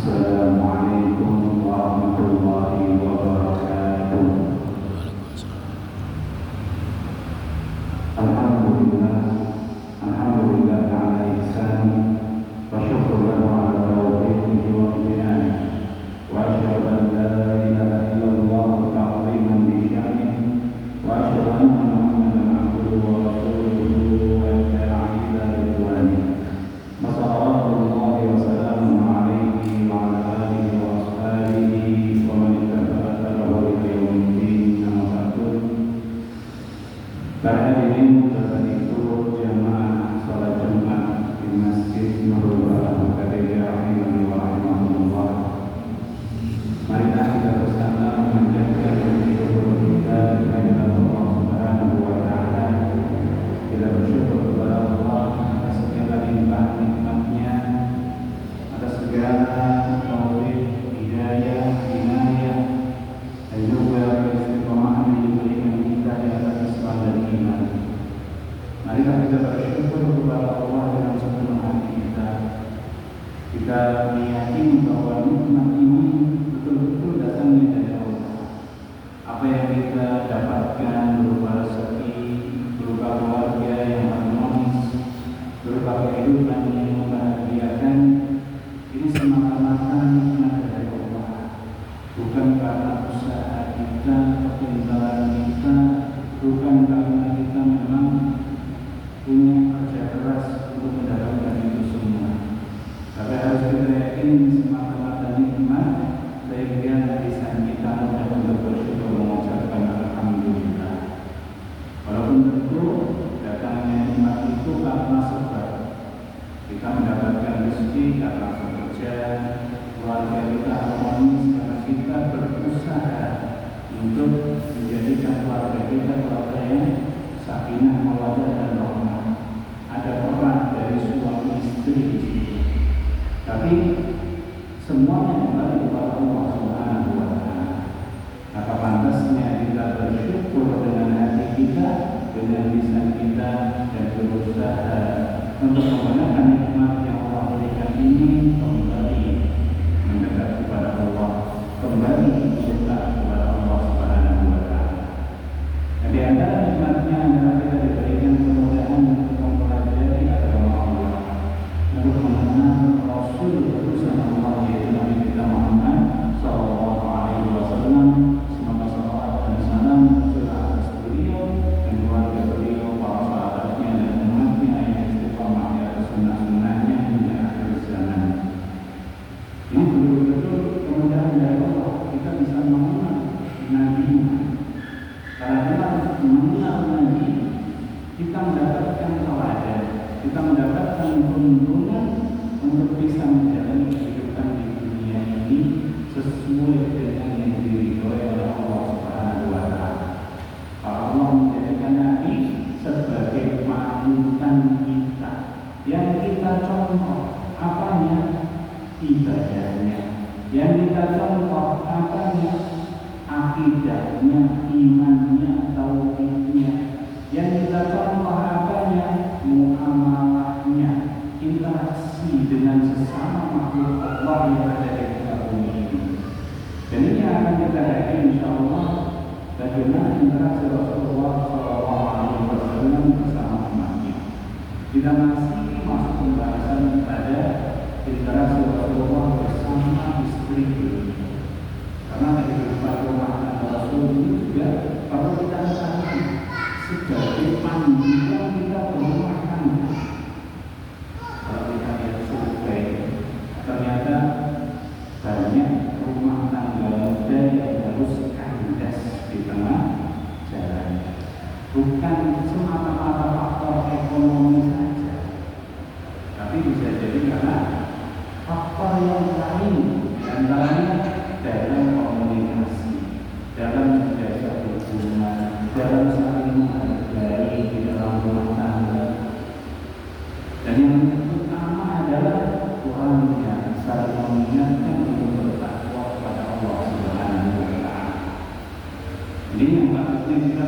Assalamualaikum warahmatullahi wabarakatuh. Alhamdulillah, alhamdulillah ala ihsani wa syukur lahu ala taufiqihi wa imtinani wa asyhadu an la ilaha illallah ta'ziman bi sya'nihi wa asyhadu anna Muhammadan abduhu wa rasuluhu wa da'i ila ridwanihi. Massallallahu wa sallamu alaihi wa ala alihi wa ashabihi wa man ittaba'a ila yaumiddin. Amma ba'du. Para hadirin berikut jamaah salat Jumat di Masjid Nurul Barakah Khadijah rahimahullah. Marilah kita bersama menjaga hidup kita dengan Allah Subhanahu wa taala. Kita bersyukur kepada Allah atas segala nikmat-nikmatnya, atas segala taufik, hidayah, inayah, dan juga istiqomah yang diberikan kita di atas Islam dan iman. Marilah kita bersyukur kepada Allah dengan sepenuh hati kita. Kita meyakini bahwa nikmat ini betul-betul datangnya dari Allah. Apa yang kita dapatkan berupa rezeki, berupa keluarga yang harmonis, berupa kehidupan yang membahagiakan, ini semata-mata nikmat dari Allah. Bukan karena usaha kita, kepintaran kita, bukan karena kita memang punya kerja keras untuk mendapatkan itu semua. Tapi harus kita yakin semata-mata nikmat, sehingga lisan kita mudah untuk bersyukur mengucapkan alhamdulillah. Walaupun tentu datangnya nikmat itu karena sebab kita mendapatkan rezeki karena bekerja, keluarga kita harmonis karena kita berusaha untuk menjadikan keluarga kita keluarga yang sakinah, mawaddah dan rahmah. Ada peran dari suami istri di situ. Tapi semuanya kembali kepada Allah Subhanahu wa taala. Maka pantasnya kita bersyukur dengan hati kita, dengan lisan kita, dan berusaha untuk menggunakan nikmat yang Allah berikan ini kembali mendekat kepada Allah, kembali bersyukur kepada Allah Subhanahu wa taala. Dan di antara nikmatnya adalah kita diberikan kemudahan untuk mempelajari agama Allah, untuk mengenal Rasul utusan Allah yaitu Nabi kita Muhammad sallallahu alaihi wasallam. Semoga salawat dan salam tercurah atas beliau dan keluarga beliau, para sahabatnya dan umatnya yang istiqamah di atas sunnah-sunnahnya hingga akhir zaman. Ini betul-betul kemudahan dari Allah. Kita bisa mengenal Nabi. Karena kita mengenal Nabi, kita mendapatkan teladan, kita mendapatkan perlindungan untuk bisa menjalani kehidupan di dunia ini sesuai dengan yang diridhoi oleh Allah Subhanahu wa taala. Allah menjadikan Nabi sebagai panutan kita, yang kita contoh apanya? Ibadahnya. Yang kita contoh apanya? Akidahnya, imannya, tauhidnya. Yang kita contoh apanya? Muamalahnya, interaksi dengan sesama makhluk Allah yang ada di muka bumi ini. Dan ini akan kita lihat insyaallah bagaimana interaksi Rasulullah SAW bersama umatnya. Kita masih masuk pembahasan pada interaksi Rasulullah bersama istri beliau. Karena kehidupan rumah tangga Rasul itu juga perlu kita ketahui sebagai panduan kita berumah tangga. Kalau kita lihat survei, ternyata banyak rumah tangga muda yang harus kandas di tengah jalan. Bukan semata-mata faktor ekonomi saja, tapi bisa jadi karena faktor yang lain, dan lainnya dalam komunikasi, dalam menjaga hubungan, dalam saling menghargai di dalam rumah tangga. Dan yang utama adalah orangnya saling mengingatkan untuk bertakwa kepada Allah Subhanahu wa taala. Ini yang patutnya kita